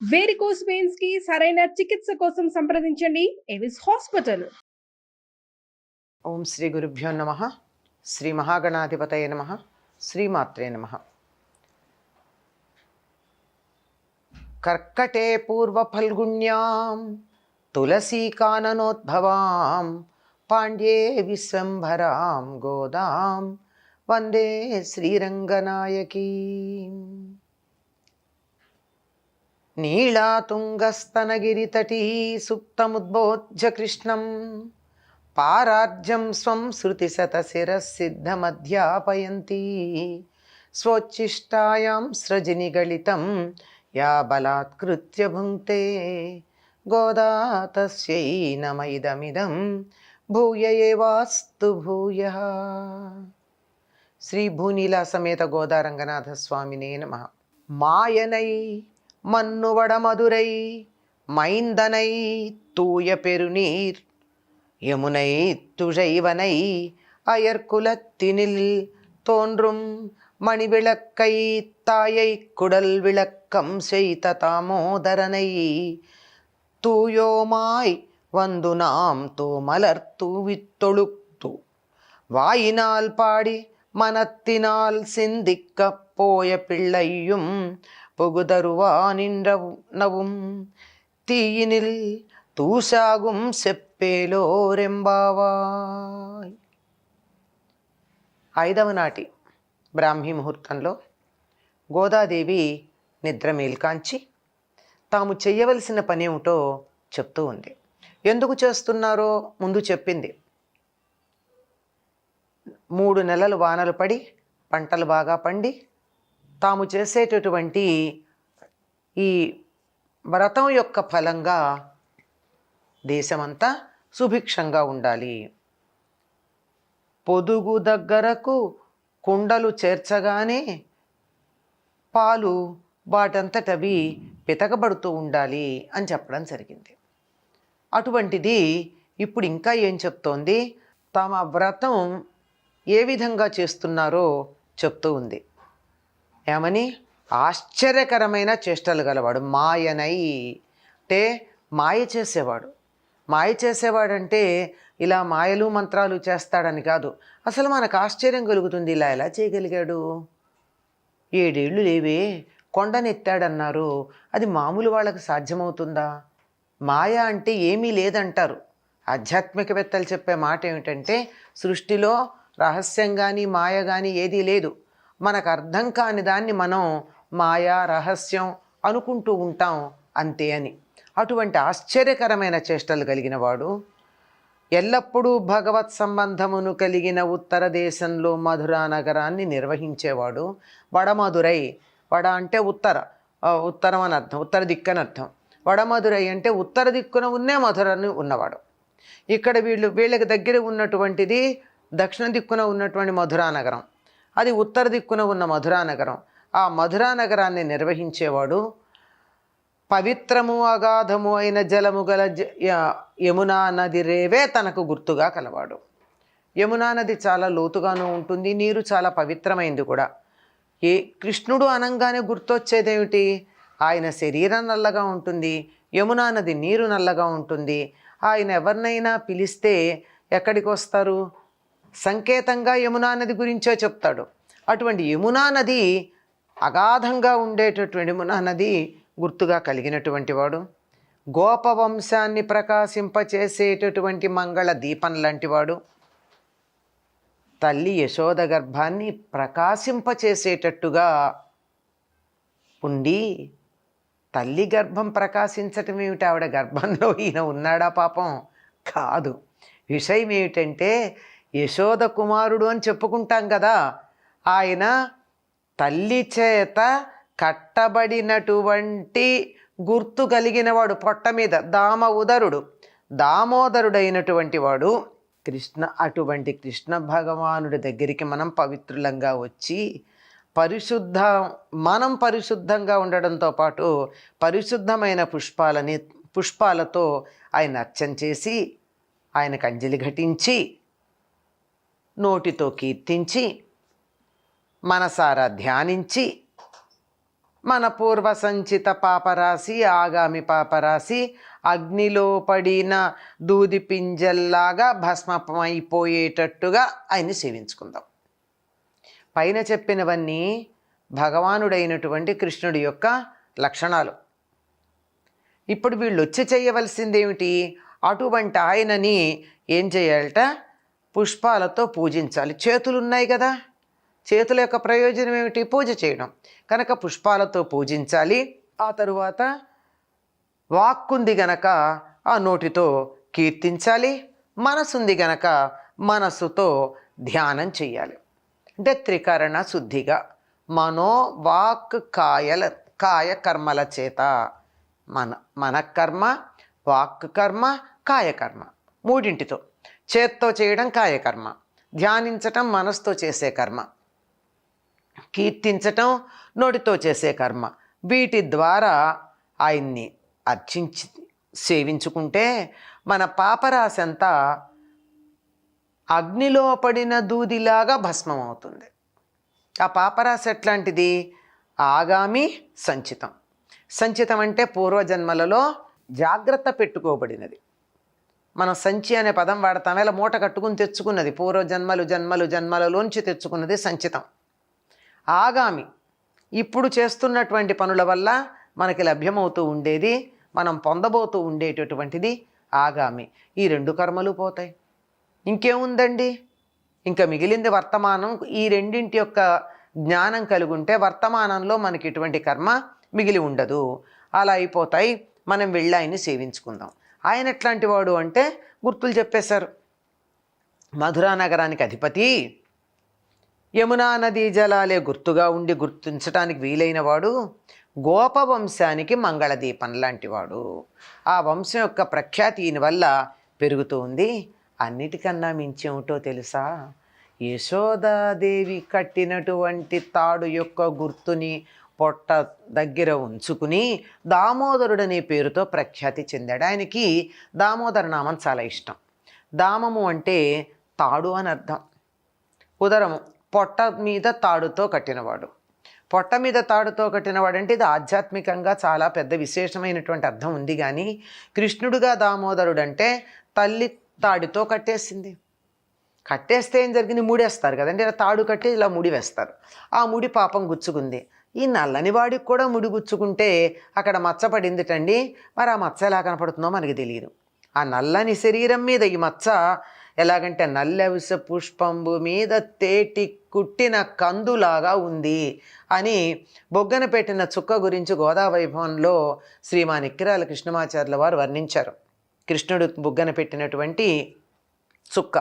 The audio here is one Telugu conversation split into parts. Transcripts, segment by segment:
వేరికోస్ వెయిన్స్ కి సరైన చికిత్స కోసం సంప్రదించండి ఎవిస్ హాస్పిటల్. ఓం శ్రీ గురుభ్యో నమ. శ్రీ మహాగణాధిపతయ నమ. శ్రీమాత్రే నమ. కర్కటే పూర్వఫల్గుణ్యాం తులసీకాననోద్భవాం పాండ్యే విశ్వంభరాం గోదాం వందే శ్రీరంగనాయకీ. నీళాతుంగస్తనగిరితటీ సుప్తముద్బోధ్య కృష్ణం పారార్జం స్వం శృతిశతశిరసిద్ధమధ్యాపయంతి స్వోచ్ఛిష్టాయాం స్రజినిగళితం యా బలాత్కృత్య భుంక్తే గోదా తస్యై నమ ఇదమిదం భూయ ఏవాస్తు భూయః. శ్రీ భూనీలా సమేత గోదారంగనాథ స్వామినే నమః. మాయనై మన్నువడ మధురై మైందనై తూయ పెరునీర్ யமுனை துழைவனை அயர்குலத்தினில் தோன்றும் மணிவிளக்கை தாயை குடல் விளக்கம் செய்த தாமோதரனை தூயோமாய் வந்து நாம் தூமலர் தூவித் தொழுத்து வாயினால் பாடி மனத்தினால் சிந்திக்கப் போய பிள்ளையும் புகுதருவா நின்றவும் தீயினில் తూసాగుం సెప్పేలోరెంబావాయ్. 5వ నాటి బ్రాహ్మీ ముహూర్తంలో గోదాదేవి నిద్ర మేల్కాంచి తాము చెయ్యవలసిన పనేమిటో చెప్తూ ఉంది. ఎందుకు చేస్తున్నారో ముందు చెప్పింది. 3 నెలలు వానలు పడి పంటలు బాగా పండి తాము చేసేటటువంటి ఈ వ్రతం యొక్క ఫలంగా దేశమంతా సుభిక్షంగా ఉండాలి. పొదుగు దగ్గరకు కుండలు చేర్చగానే పాలు వాటంతటవి పితకబడుతూ ఉండాలి అని చెప్పడం జరిగింది. అటువంటిది ఇప్పుడు ఇంకా ఏం చెప్తోంది? తమ వ్రతం ఏ విధంగా చేస్తున్నారో చెప్తూ ఉంది. ఏమని? ఆశ్చర్యకరమైన చేష్టలు గలవాడు. మాయనై అంటే మాయ చేసేవాడు. మాయ చేసేవాడంటే ఇలా మాయలు మంత్రాలు చేస్తాడని కాదు. అసలు మనకు ఆశ్చర్యం కలుగుతుంది. ఇలా ఎలా చేయగలిగాడు? 7 ఏళ్ళు లేవే కొండనెత్తాడన్నారు. అది మామూలు వాళ్ళకి సాధ్యమవుతుందా? మాయ అంటే ఏమీ లేదంటారు. ఆధ్యాత్మికవేత్తలు చెప్పే మాట ఏమిటంటే సృష్టిలో రహస్యం కానీ మాయ కానీ ఏదీ లేదు. మనకు అర్థం కాని దాన్ని మనం మాయా రహస్యం అనుకుంటూ ఉంటాం అంతే అని. అటువంటి ఆశ్చర్యకరమైన చేష్టలు కలిగిన వాడు, ఎల్లప్పుడూ భగవత్ సంబంధమును కలిగిన ఉత్తర దేశంలో మధురా నగరాన్ని నిర్వహించేవాడు. వడమధురై, వడ అంటే ఉత్తరం అని అర్థం, ఉత్తర దిక్కు అని అర్థం. వడమధురై అంటే ఉత్తర దిక్కున ఉన్నే మధురని ఉన్నవాడు. ఇక్కడ వీళ్ళకి దగ్గర ఉన్నటువంటిది దక్షిణ దిక్కున ఉన్నటువంటి మధురా నగరం, అది ఉత్తర దిక్కున ఉన్న మధురా నగరం. ఆ మధురా నగరాన్ని నిర్వహించేవాడు. పవిత్రము అగాధము అయిన జలము గల యమునా నది రేవే తనకు గుర్తుగా కలవాడు. యమునా నది చాలా లోతుగాను ఉంటుంది, నీరు చాలా పవిత్రమైంది కూడా. కృష్ణుడు అనంగానే గుర్తొచ్చేదేమిటి? ఆయన శరీరం నల్లగా ఉంటుంది, యమునా నది నీరు నల్లగా ఉంటుంది. ఆయన ఎవరినైనా పిలిస్తే ఎక్కడికి వస్తారు? సంకేతంగా యమునా నది గురించే చెప్తాడు. అటువంటి యమునా నది, అగాధంగా ఉండేటటువంటి యమునా నది గుర్తుగా కలిగినటువంటి వాడు. గోపవంశాన్ని ప్రకాశింపచేసేటటువంటి మంగళ దీపం లాంటివాడు. తల్లి యశోద గర్భాన్ని ప్రకాశింపచేసేటట్టుగా ఉండి, తల్లి గర్భం ప్రకాశించటం ఏమిటి? ఆవిడ గర్భంలో ఈయన ఉన్నాడా? పాపం కాదు. విషయం ఏమిటంటే యశోద కుమారుడు అని చెప్పుకుంటాం కదా, ఆయన తల్లి చేత కట్టబడినటువంటి గుర్తు కలిగినవాడు. పొట్ట మీద దామోదరుడైనటువంటి వాడు కృష్ణ. అటువంటి కృష్ణ భగవానుడి దగ్గరికి మనం పవిత్రులంగా వచ్చి మనం పరిశుద్ధంగా ఉండడంతో పాటు పరిశుద్ధమైన పుష్పాలతో ఆయన అర్చన చేసి, ఆయనకు అంజలి ఘటించి, నోటితో కీర్తించి, మనసారా ధ్యానించి మన పూర్వ సంచిత పాపరాశి ఆగామి పాపరాశి అగ్నిలో పడిన దూది పింజల్లాగా భస్మమైపోయేటట్టుగా ఆయన్ని సేవించుకుందాం. పైన చెప్పినవన్నీ భగవానుడైనటువంటి కృష్ణుడి యొక్క లక్షణాలు. ఇప్పుడు వీళ్ళు వచ్చి చేయవలసింది ఏమిటి? అటువంటి ఆయనని ఏం చేయాలట? పుష్పాలతో పూజించాలి. చేతులు ఉన్నాయి కదా, చేతుల యొక్క ప్రయోజనం ఏమిటి? పూజ చేయడం. కనుక పుష్పాలతో పూజించాలి. ఆ తరువాత వాక్కుంది గనక ఆ నోటితో కీర్తించాలి, మనసుంది గనక మనస్సుతో ధ్యానం చెయ్యాలి. అంటే త్రికరణ శుద్ధిగా మనో వాక్ కాయ కర్మల చేత మనకర్మ, వాక్ కర్మ, కాయకర్మ మూడింటితో. చేత్తో చేయడం కాయకర్మ, ధ్యానించటం మనసుతో చేసే కర్మ, కీర్తించటం నోటితో చేసే కర్మ. వీటి ద్వారా ఆయన్ని అర్చించి సేవించుకుంటే మన పాపరాశి అంతా అగ్నిలో పడిన దూదిలాగా భస్మం అవుతుంది. ఆ పాపరాశి ఎట్లాంటిది? ఆగామి సంచితం. సంచితం అంటే పూర్వజన్మలలో జాగ్రత్త పెట్టుకోబడినది. మనం సంచి అనే పదం వాడతాం, ఇలా మూట కట్టుకుని తెచ్చుకున్నది, జన్మలలోంచి తెచ్చుకున్నది సంచితం. ఆగామి ఇప్పుడు చేస్తున్నటువంటి పనుల వల్ల మనకి లభ్యమవుతూ ఉండేది, మనం పొందబోతూ ఉండేటటువంటిది ఆగామి. ఈ రెండు కర్మలు పోతాయి. ఇంకేముందండి? ఇంకా మిగిలింది వర్తమానం. ఈ రెండింటి యొక్క జ్ఞానం కలిగి ఉంటే వర్తమానంలో మనకి ఇటువంటి కర్మ మిగిలి ఉండదు. అలా అయిపోతాయి. మనం వెళ్ళి ఆయన్ని సేవించుకుందాం. ఆయన ఎట్లాంటి వాడు అంటే గుర్తులు చెప్పేశారు. మధురా నగరానికి అధిపతి, యమునా నదీ జలాలే గుర్తుగా ఉండి గుర్తించడానికి వీలైన వాడు, గోపవంశానికి మంగళదీపం లాంటివాడు. ఆ వంశం యొక్క ప్రఖ్యాతి ఈయన వల్ల పెరుగుతూ ఉంది. అన్నిటికన్నా మించేమిటో తెలుసా? యశోదాదేవి కట్టినటువంటి తాడు యొక్క గుర్తుని పొట్ట దగ్గర ఉంచుకుని దామోదరుడనే పేరుతో ప్రఖ్యాతి చెందాడు. ఆయనకి దామోదర నామం చాలా ఇష్టం. దామము అంటే తాడు అని అర్థం. ఉదరము పొట్ట మీద తాడుతో కట్టినవాడు. పొట్ట మీద తాడుతో కట్టినవాడు అంటే ఇది ఆధ్యాత్మికంగా చాలా పెద్ద విశేషమైనటువంటి అర్థం ఉంది. కానీ కృష్ణుడుగా దామోదరుడు అంటే తల్లి తాడుతో కట్టేసింది. కట్టేస్తే ఏం జరిగింది? ముడేస్తారు కదండి, ఇలా తాడు కట్టి ఇలా ముడి వేస్తారు. ఆ ముడి పాపం గుచ్చుకుంది. ఈ నల్లని వాడికి కూడా ముడి గుచ్చుకుంటే అక్కడ మచ్చ పడిందిటండి. మరి ఆ మచ్చ ఎలా కనపడుతుందో మనకి తెలియదు. ఆ నల్లని శరీరం మీద ఈ మచ్చ ఎలాగంటే నల్లవిస పుష్పంబు మీద తేటి కుట్టిన కందులాగా ఉంది అని బొగ్గన పెట్టిన చుక్క గురించి గోదావైభవంలో శ్రీమాన్ ఇక్కిరాల కృష్ణమాచార్యుల వారు వర్ణించారు. కృష్ణుడు బొగ్గన పెట్టినటువంటి చుక్క.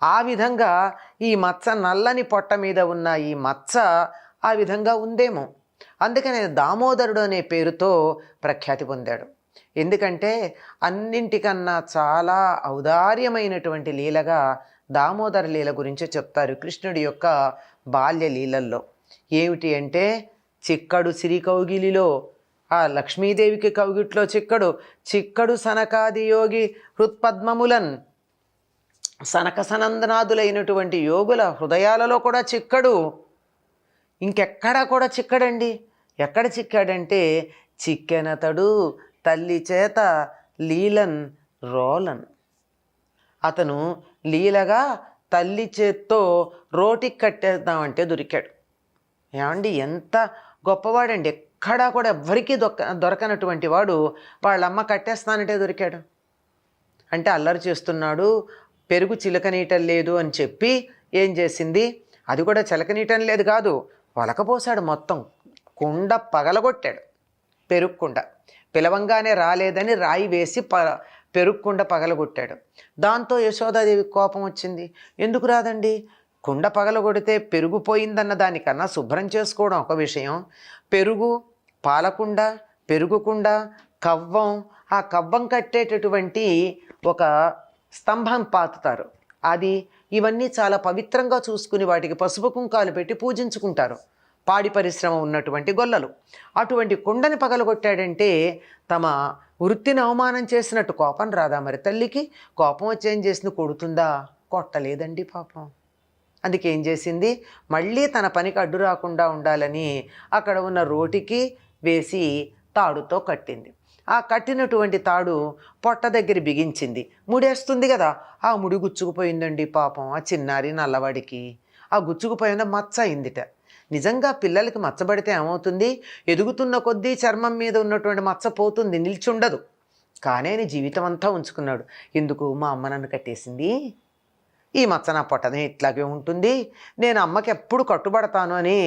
ఆ విధంగా ఈ మచ్చ, నల్లని పొట్ట మీద ఉన్న ఈ మచ్చ ఆ విధంగా ఉందేమో. అందుకనే దామోదరుడు అనే పేరుతో ప్రఖ్యాతి పొందాడు. ఎందుకంటే అన్నింటికన్నా చాలా ఔదార్యమైనటువంటి లీలగా దామోదర లీల గురించి చెప్తారు కృష్ణుడి యొక్క బాల్య లీలల్లో. ఏమిటి అంటే, చిక్కడు సిరి కౌగిలిలో ఆ లక్ష్మీదేవికి కౌగిట్లో చిక్కడు సనకాది యోగి హృత్పద్మములన్, సనక సనందనాదులైనటువంటి యోగుల హృదయాలలో కూడా చిక్కడు. ఇంకెక్కడా కూడా చిక్కడండి. ఎక్కడ చిక్కాడంటే, చిక్కెనతడు తల్లి చేత లీలన్ రోలన్. అతను లీలగా తల్లి చేత్తో రోటికి కట్టేద్దామంటే దొరికాడు. ఏమండి, ఎంత గొప్పవాడండి! ఎక్కడా కూడా ఎవ్వరికీ దొరకనటువంటి వాడు వాళ్ళమ్మ కట్టేస్తానంటే దొరికాడు. అంటే అల్లరి చేస్తున్నాడు, పెరుగు చిలకనీయటం లేదు అని చెప్పి ఏం చేసింది? అది కూడా చిలకనీయటం లేదు కాదు, ఒలకపోసాడు. మొత్తం కుండ పగలగొట్టాడు. పెరుగు కుండ పిలవంగానే రాలేదని రాయి వేసి పెరుగు కుండ పగలగొట్టాడు. దాంతో యశోదాదేవి కోపం వచ్చింది. ఎందుకు రాదండి? కుండ పగలగొడితే పెరుగు పోయిందన్న దానికన్నా శుభ్రం చేసుకోవడం ఒక విషయం. పెరుగు, పాలకుండ, పెరుగుకుండ, కవ్వం, ఆ కవ్వం కట్టేటటువంటి ఒక స్తంభం పాతుతారు. అది ఇవన్నీ చాలా పవిత్రంగా చూసుకుని వాటికి పసుపు కుంకాలు పెట్టి పూజించుకుంటారు పాడి పరిశ్రమ ఉన్నటువంటి గొల్లలు. అటువంటి కుండని పగలగొట్టాడంటే తమ వృత్తిని అవమానం చేసినట్టు కోపం రాదా? మరి తల్లికి కోపం వచ్చి ఏం చేసింది? కొడుతుందా? కొట్టలేదండి పాపం. అందుకే ఏం చేసింది, మళ్ళీ తన పనికి అడ్డు రాకుండా ఉండాలని అక్కడ ఉన్న రోటికి వేసి తాడుతో కట్టింది. ఆ కట్టినటువంటి తాడు పొట్ట దగ్గర బిగించింది. ముడేస్తుంది కదా, ఆ ముడి గుచ్చుకుపోయిందండి పాపం ఆ చిన్నారి నల్లవాడికి. ఆ గుచ్చుకుపోయిన మచ్చ అయిందిట. నిజంగా పిల్లలకి మచ్చబడితే ఏమవుతుంది, ఎదుగుతున్న కొద్దీ చర్మం మీద ఉన్నటువంటి మచ్చ పోతుంది, నిల్చుండదు. కానీ ఆయన జీవితం అంతా ఉంచుకున్నాడు. ఎందుకు, మా అమ్మ నన్ను కట్టేసింది, ఈ మచ్చ నా పొట్టనే ఇట్లాగే ఉంటుంది, నేను అమ్మకి ఎప్పుడు కట్టుబడతాను అని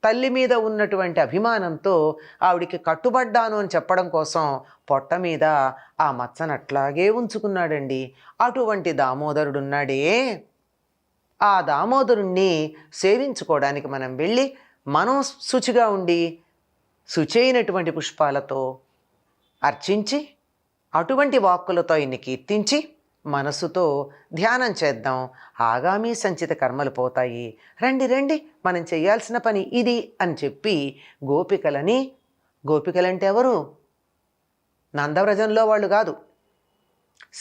తల్లి మీద ఉన్నటువంటి అభిమానంతో ఆవిడికి కట్టుబడ్డాను అని చెప్పడం కోసం పొట్ట మీద ఆ మచ్చను అట్లాగే ఉంచుకున్నాడండి. అటువంటి దామోదరుడున్నాడే, ఆ దామోదరుణ్ణి సేవించుకోవడానికి మనం వెళ్ళి మనం శుచిగా ఉండి శుచైనటువంటి పుష్పాలతో అర్చించి అటువంటి వాక్కులతో ఆయన్ని కీర్తించి మనసుతో ధ్యానం చేద్దాం. ఆగామి సంచిత కర్మలు పోతాయి. రండి రండి, మనం చేయాల్సిన పని ఇది అని చెప్పి గోపికలని, గోపికలంటే ఎవరు, నందవ్రజంలో వాళ్ళు కాదు,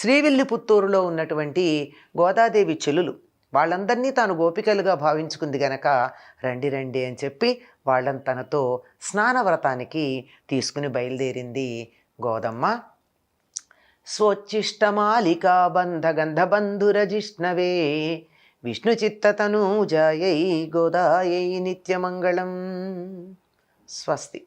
శ్రీవిల్లిపుత్తూరులో ఉన్నటువంటి గోదాదేవి చెల్లులు, వాళ్ళందరినీ తాను గోపికలుగా భావించుకుంది గనక రండి రండి అని చెప్పి వాళ్ళని తనతో స్నానవ్రతానికి తీసుకుని బయలుదేరింది గోదమ్మ. స్వోచ్ఛిష్టమాలికా బంధగంధబంధురజిష్ణవే విష్ణుచిత్తతనూజాయై గోదాయై నిత్యమంగళం. స్వస్తి.